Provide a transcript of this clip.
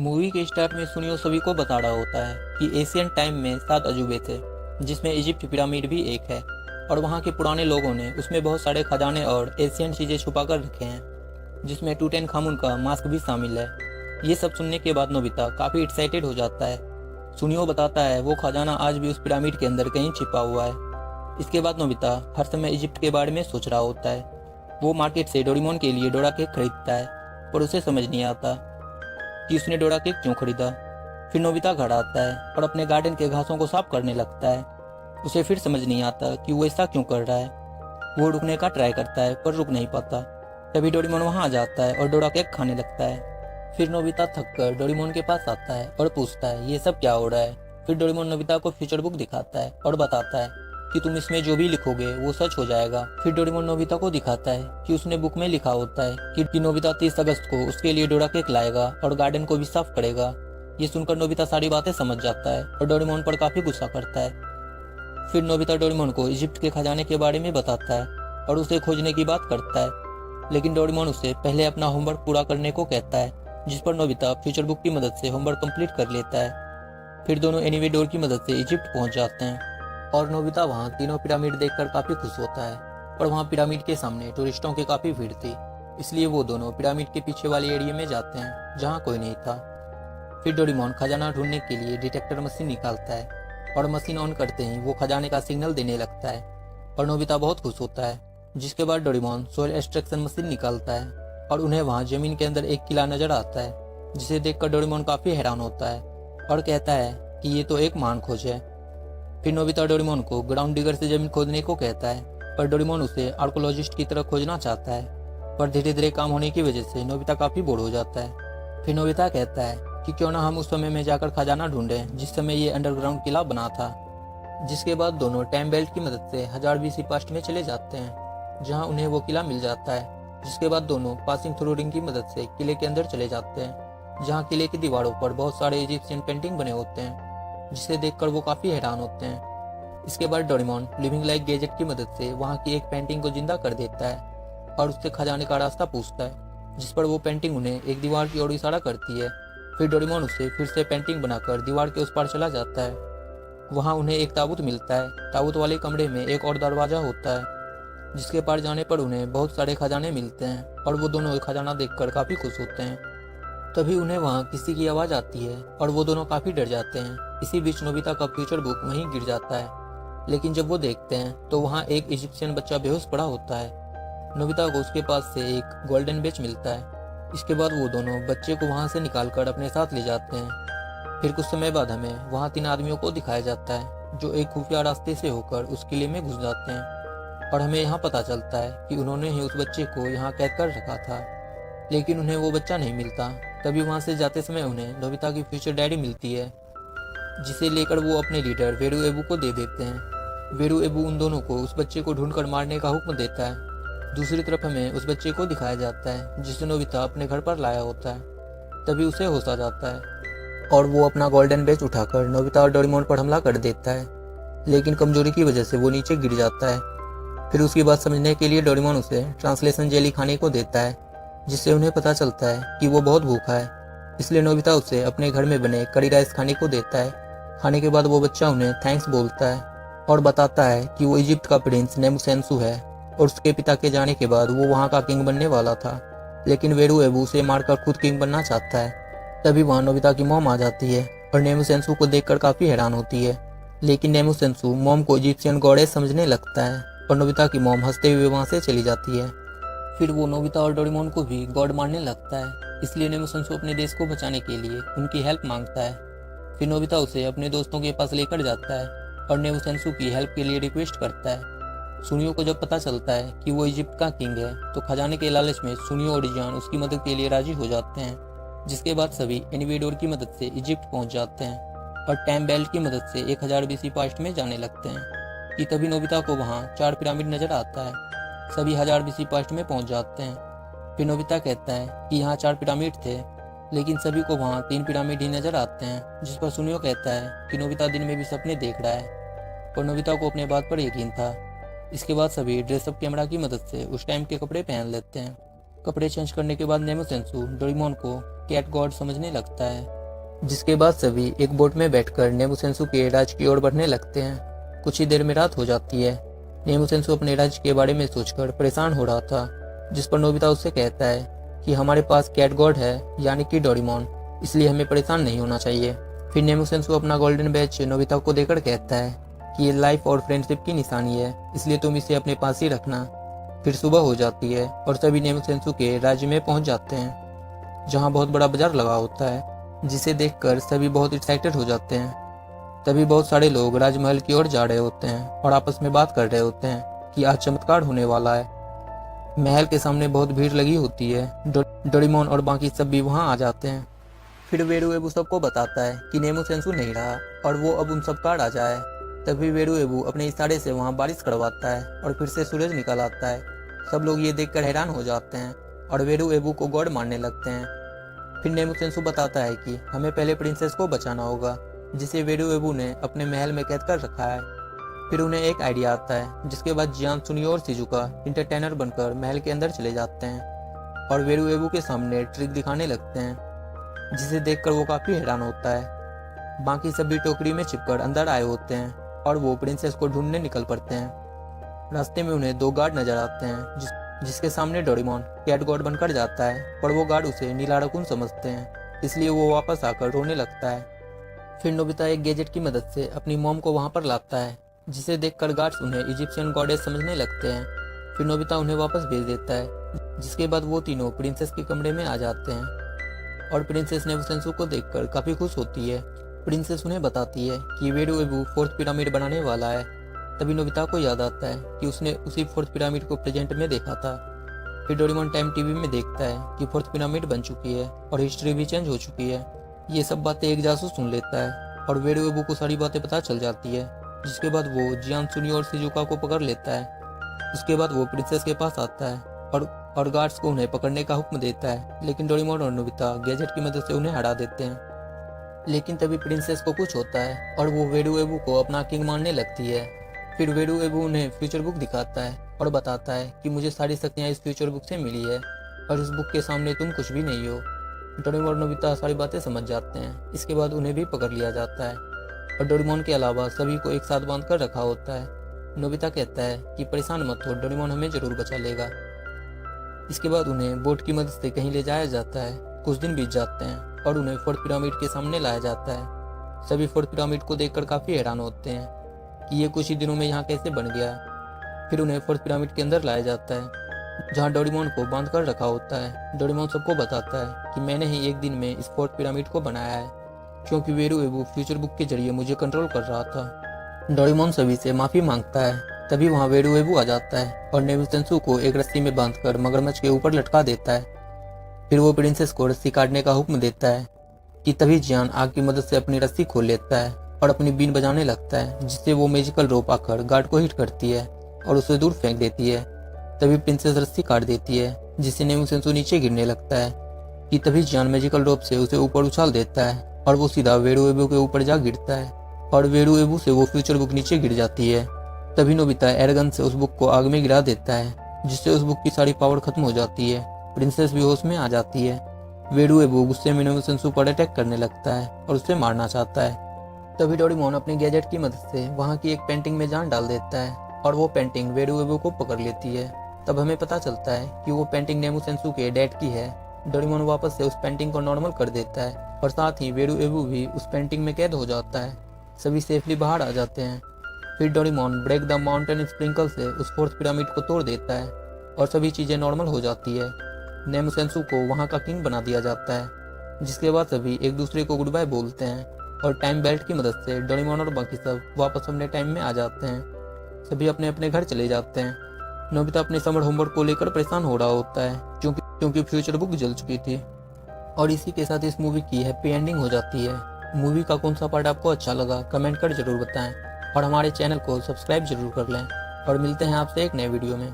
Movie के start में सुनियो सभी को बता रहा होता है कि एशियन टाइम में 7 अजूबे थे, जिसमें इजिप्ट पिरामिड भी एक है और वहाँ के पुराने लोगों ने उसमें बहुत सारे खजाने और एशियन चीज़ें छुपा कर रखे हैं, जिसमें टूटेनखामुन का मास्क भी शामिल है। ये सब सुनने के बाद नोबिता काफ़ी एक्साइटेड हो जाता है। सुनियो बताता है वो खजाना आज भी उस पिरामिड के अंदर कहीं छिपा हुआ है। इसके बाद नोबिता हर समय इजिप्ट के बारे में सोच रहा होता है। वो मार्केट से डोरेमोन के लिए डोरा केक खरीदता है, पर उसे समझ नहीं आता कि उसने डोरा केक क्यों खरीदा। फिर नोबिता घर आता है और अपने गार्डन के घासों को साफ करने लगता है। उसे फिर समझ नहीं आता कि वो ऐसा क्यों कर रहा है। वो रुकने का ट्राई करता है पर रुक नहीं पाता। तभी डोरेमोन वहां आ जाता है और डोरा केक खाने लगता है। फिर नोबिता थक कर डोरेमोन के पास आता है और पूछता है ये सब क्या हो रहा है। फिर डोरेमोन नोबिता को फ्यूचर बुक दिखाता है और बताता है कि तुम इसमें जो भी लिखोगे वो सच हो जाएगा। फिर डोरेमोन नोबिता को दिखाता है कि उसने बुक में लिखा होता है कि नोबिता 30 अगस्त को उसके लिए डोरा केक लाएगा और गार्डन को भी साफ करेगा। ये सुनकर नोबिता सारी बातें समझ जाता है और डोरेमोन पर काफी गुस्सा करता है। फिर नोबिता डोरेमोन को इजिप्ट के खजाने के बारे में बताता है और उसे खोजने की बात करता है, लेकिन डोरेमोन उसे पहले अपना होमवर्क पूरा करने को कहता है, जिस पर नोबिता फ्यूचर बुक की मदद से होमवर्क कंप्लीट कर लेता है। फिर दोनों एनीवे डोर की मदद से इजिप्ट पहुंच जाते हैं और नोबिता वहां तीनों पिरामिड देखकर काफी खुश होता है। पर वहां पिरामिड के सामने टूरिस्टों की काफी भीड़ थी, इसलिए वो दोनों पिरामिड के पीछे वाले एरिया में जाते हैं जहाँ कोई नहीं था। फिर डोरेमोन खजाना ढूंढने के लिए डिटेक्टर मशीन निकालता है और मशीन ऑन करते ही वो खजाने का सिग्नल देने लगता है और नोबिता बहुत खुश होता है। जिसके बाद डोरेमोन सोयल एक्सट्रैक्शन मशीन निकालता है और उन्हें वहां जमीन के अंदर एक किला नजर आता है, जिसे देखकर डोरेमोन काफी हैरान होता है और कहता है कि ये तो एक महान खोज है। फिर नोबिता डोरेमोन को ग्राउंड डिगर से जमीन खोदने को कहता है, पर डोरेमोन उसे आर्कोलॉजिस्ट की तरह खोजना चाहता है। पर धीरे धीरे काम होने की वजह से नोबिता काफी बोर हो जाता है। फिर नोबिता कहता है कि क्यों ना हम उस समय में जाकर खजाना ढूंढें जिस समय ये अंडरग्राउंड किला बना था। जिसके बाद दोनों टाइम बेल्ट की मदद से 1000 BC पास्ट में चले जाते हैं, जहां उन्हें वो किला मिल जाता है। जिसके बाद दोनों पासिंग थ्रू रिंग की मदद से किले के अंदर चले जाते हैं, जहां किले की दीवारों पर बहुत सारे इजिप्शियन पेंटिंग बने होते हैं, जिसे देखकर वो काफी हैरान होते हैं। इसके बाद डोरेमोन लिविंग लाइक गैजेट की मदद से वहां की एक पेंटिंग को जिंदा कर देता है और उससे खजाने का रास्ता पूछता है, जिस पर वो पेंटिंग उन्हें एक दीवार की ओर इशारा करती है। फिर डोरेमोन उसे फिर से पेंटिंग बनाकर दीवार के उस पार चला जाता है। वहां उन्हें एक ताबूत मिलता है। ताबूत वाले कमरे में एक और दरवाजा होता है, जिसके पार जाने पर उन्हें बहुत सारे खजाने मिलते हैं और वो दोनों खजाना देखकर काफी खुश होते हैं। तभी उन्हें वहां किसी की आवाज आती है और वो दोनों काफी डर जाते हैं। इसी बीच नोबिता का फ्यूचर बुक वहीं गिर जाता है, लेकिन जब वो देखते हैं तो वहां एक इजिप्शियन बच्चा बेहोश पड़ा होता है। नोबिता को उसके पास से एक गोल्डन बेच मिलता है। इसके बाद वो दोनों बच्चे को वहां से निकालकर अपने साथ ले जाते हैं। फिर कुछ समय बाद हमें वहां 3 आदमियों को दिखाया जाता है, जो एक खुफिया रास्ते से होकर उस किले में घुस जाते हैं और हमें यहाँ पता चलता है कि उन्होंने ही उस बच्चे को यहाँ कैद कर रखा था, लेकिन उन्हें वो बच्चा नहीं मिलता। तभी वहां से जाते समय उन्हें नोबिता की फ्यूचर डायरी मिलती है, जिसे लेकर वो अपने लीडर वेरू एबू को दे देते हैं। वेरू एबू उन दोनों को उस बच्चे को ढूंढकर मारने का हुक्म देता है। दूसरी तरफ हमें उस बच्चे को दिखाया जाता है जिसे नोबिता अपने घर पर लाया होता है। तभी उसे होश आ जाता है और वो अपना गोल्डन बेच उठाकर नोबिता और डोरेमोन पर हमला कर देता है, लेकिन कमजोरी की वजह से वो नीचे गिर जाता है। फिर उसकी बात समझने के लिए डोरेमोन उसे ट्रांसलेशन जेली खाने को देता है, जिससे उन्हें पता चलता है कि वो बहुत भूखा है। इसलिए नोबिता उसे अपने घर में बने करी राइस खाने को देता है। खाने के बाद वो बच्चा उन्हें थैंक्स बोलता है और बताता है कि वो इजिप्ट का प्रिंस नेमुसेंसु है और उसके पिता के जाने के बाद वो वहाँ का किंग बनने वाला था, लेकिन वेरू एबू उसे मारकर खुद किंग बनना चाहता है। तभी वहाँ नोबिता की मॉम आ जाती है और नेमुसेंसु को देखकर काफी हैरान होती है, लेकिन नेमुसेंसु मॉम को इजिप्शियन गॉडेस समझने लगता है और नोबिता की मॉम हंसते हुए वहां से चली जाती है। फिर वो नोबिता और डोरेमोन को भी गॉड मानने लगता है, इसलिए नेमुसेंसु अपने देश को बचाने के लिए उनकी हेल्प मांगता है। फिर नोबिता उसे अपने दोस्तों के पास लेकर जाता है और नेमुसेंसु की हेल्प के लिए रिक्वेस्ट करता है। सुनियो को जब पता चलता है कि वो इजिप्ट का किंग है, तो खजाने के लालच में सुनियो और जियान उसकी मदद के लिए राजी हो जाते हैं। जिसके बाद सभी एनिवेडोर की मदद से इजिप्ट पहुंच जाते हैं और टाइम बेल्ट की मदद से 1000 BC पास्ट में जाने लगते हैं कि तभी नोबिता को वहां 4 पिरामिड नजर आता है। सभी 1000 BC पास्ट में पहुंच जाते हैं। फिर नोबिता कहता है कि यहाँ 4 पिरामिड थे, लेकिन सभी को वहाँ 3 पिरामिड ही नजर आते हैं। जिस पर सुनियो कहता है कि नोबिता दिन में भी सपने देख रहा है, और नोबिता को अपने बात पर यकीन था। इसके बाद सभी ड्रेसअप कैमरा की मदद से उस टाइम के कपड़े पहन लेते हैं। कपड़े चेंज करने के बाद नेमुसेंसु डोरेमोन को कैट गॉड समझने लगता है। जिसके बाद सभी एक बोट में बैठकर नेमुसेंसु के राज्य की ओर बढ़ने लगते हैं। कुछ ही देर में रात हो जाती है। नेमुसेंसु अपने राज्य के बारे में सोचकर परेशान हो रहा था, जिस पर नोबिता उससे कहता है कि हमारे पास कैट गॉड है, यानी कि डोरेमोन, इसलिए हमें परेशान नहीं होना चाहिए। फिर नेमुसेंसु अपना गोल्डन बैच नोबिता को देकर कहता है कि ये लाइफ और फ्रेंडशिप की निशानी है, इसलिए तुम इसे अपने पास ही रखना। फिर सुबह हो जाती है और सभी नेमुसेंसु के राज्य में पहुंच जाते हैं, जहां बहुत बड़ा बाजार लगा होता है, जिसे देखकर सभी बहुत एक्साइटेड हो जाते हैं। तभी बहुत सारे लोग राजमहल की ओर जा रहे होते हैं और आपस में बात कर रहे होते हैं कि आज चमत्कार होने वाला है। महल के सामने बहुत भीड़ लगी होती है। डोरेमोन और बाकी सब भी वहां आ जाते हैं। फिर वेरुएबू सबको बताता है कि नेमुसेंसु नहीं रहा और वो अब उन सब का राजा है। तभी वेरुएबू अपने इशारे से वहां बारिश करवाता है और फिर से सूरज निकल आता है। सब लोग ये देखकर हैरान हो जाते हैं और वेरुएबू को गॉड मानने लगते हैं। फिर नेमुसेंसु बताता है कि हमें पहले प्रिंसेस को बचाना होगा, जिसे वेरुएबू ने अपने महल में कैद कर रखा है। फिर उन्हें एक आइडिया आता है, जिसके बाद जियान सुनियो और शिजुका इंटरटेनर बनकर महल के अंदर चले जाते हैं और वेरुएबू के सामने ट्रिक दिखाने लगते हैं, जिसे देखकर वो काफी हैरान होता है। बाकी सभी टोकरी में छिपकर अंदर आए होते हैं और वो प्रिंसेस को ढूंढने निकल पड़ते हैं। रास्ते में उन्हें 2 गार्ड नजर आते हैं, जिसके सामने डोरेमोन कैट गॉड बनकर जाता है, पर वो गार्ड उसे नीला रकून समझते हैं, इसलिए वो वापस आकर रोने लगता है। फिर नोबिता एक गैजेट की मदद से अपनी मॉम को वहां पर लाता है, जिसे देखकर गार्ड्स उन्हें इजिप्शियन गॉडेस समझने लगते हैं। फिर नोबिता उन्हें वापस भेज देता है, जिसके बाद वो तीनों प्रिंसेस के कमरे में आ जाते हैं और प्रिंसेस नेमुसेंसु को देखकर काफी खुश होती है। प्रिंसेस उन्हें बताती है कि वेरुएबू 4th पिरामिड बनाने वाला है। तभी नोबिता को याद आता है कि उसने उसी 4th पिरामिड को प्रेजेंट में देखा था। फिर डोरेमोन टाइम टीवी में देखता है कि 4th पिरामिड बन चुकी है और हिस्ट्री भी चेंज हो चुकी है। ये सब बातें एक जासूस सुन लेता है और वेरुएबू को सारी बातें पता चल जाती है, जिसके बाद वो जियान सुनियो और शिजुका को पकड़ लेता है। उसके बाद वो प्रिंसेस के पास आता है और गार्ड्स को उन्हें पकड़ने का हुक्म देता है, लेकिन डोरेमोन और नोबिता गैजेट की मदद से उन्हें हरा देते हैं। लेकिन तभी प्रिंसेस को कुछ होता है और वो वेरुएबू को अपना किंग मानने लगती है। फिर वेरुएबू उन्हें फ्यूचर बुक दिखाता है और बताता है कि मुझे सारी शक्तियाँ इस फ्यूचर बुक से मिली है और इस बुक के सामने तुम कुछ भी नहीं हो। डोरेमोन और नोबिता सारी बातें समझ जाते हैं। इसके बाद उन्हें भी पकड़ लिया जाता है और डोरेमोन के अलावा सभी को एक साथ बांध कर रखा होता है। नोबिता कहता है कि परेशान मत हो, डोरेमोन हमें जरूर बचा लेगा। इसके बाद उन्हें बोट की मदद से कहीं ले जाया जाता है। कुछ दिन बीत जाते हैं और उन्हें 4th पिरामिड के सामने लाया जाता है। सभी 4th पिरामिड को देखकर काफी हैरान होते हैं कि ये कुछ ही दिनों में यहाँ कैसे बन गया। फिर उन्हें 4th पिरामिड के अंदर लाया जाता है, जहाँ डोरेमोन को बांध कर रखा होता है। डोरेमोन सबको बताता है कि मैंने ही एक दिन में इस 4th पिरामिड को बनाया है, क्योंकि वेरुएबू फ्यूचर बुक के जरिए मुझे कंट्रोल कर रहा था। डोरेमोन सभी से माफी मांगता है। तभी वहाँ वेरुएबू आ जाता है और नेमुसेंसु को एक रस्सी में बांधकर मगरमच्छ के ऊपर लटका देता है। फिर वो प्रिंसेस को रस्सी काटने का हुक्म देता है कि तभी जियान आग की मदद से अपनी रस्सी खोल लेता है और अपनी बीन बजाने लगता है, जिससे वो मैजिकल रोप आकर गार्ड को हिट करती है और उसे दूर फेंक देती है। तभी प्रिंसेस रस्सी काट देती है, जिससे नेमुसेंसु नीचे गिरने लगता है कि तभी जियान मैजिकल रोप से उसे ऊपर उछाल देता है और वो सीधा वेरुएबू के ऊपर जा गिरता है और वेरुएबू से वो फ्यूचर बुक नीचे गिर जाती है। तभी नोबिता एरगन से उस बुक को आग में गिरा देता है, जिससे उस बुक की सारी पावर खत्म हो जाती है। प्रिंसेस भी होश में आ जाती है। वेरुएबू गुस्से में नेमुसेंसु पर अटैक करने लगता है और उसे मारना चाहता है। तभी डोरेमोन अपने गैजेट की मदद से वहाँ की एक पेंटिंग में जान डाल देता है और वो पेंटिंग वेरुएबू को पकड़ लेती है। तब हमें पता चलता है कि वो पेंटिंग नेमुसेंसु के डैड की है। डोरेमोन वापस से उस पेंटिंग को नॉर्मल कर देता है और साथ ही वेरुएबू भी उस पेंटिंग में कैद हो जाता है। सभी सेफली बाहर आ जाते हैं। फिर Doraemon break the mountain sprinkle से उस 4th पिरामिड को तोड़ देता है और सभी चीजें नॉर्मल हो जाती है। नेमुसेंसु को वहां का किंग बना दिया जाता है, जिसके बाद सभी एक दूसरे को गुड बाय बोलते हैं और टाइम बेल्ट की मदद से डोरेमोन और बाकी सब वापस अपने टाइम में आ जाते हैं। सभी अपने अपने घर चले जाते हैं। नोबिता अपने समर होमवर्क को लेकर परेशान हो रहा होता है, क्योंकि फ्यूचर बुक जल चुकी थी। और इसी के साथ इस मूवी की हैप्पी एंडिंग हो जाती है। मूवी का कौन सा पार्ट आपको अच्छा लगा कमेंट कर जरूर बताएं और हमारे चैनल को सब्सक्राइब जरूर कर लें और मिलते हैं आपसे एक नए वीडियो में।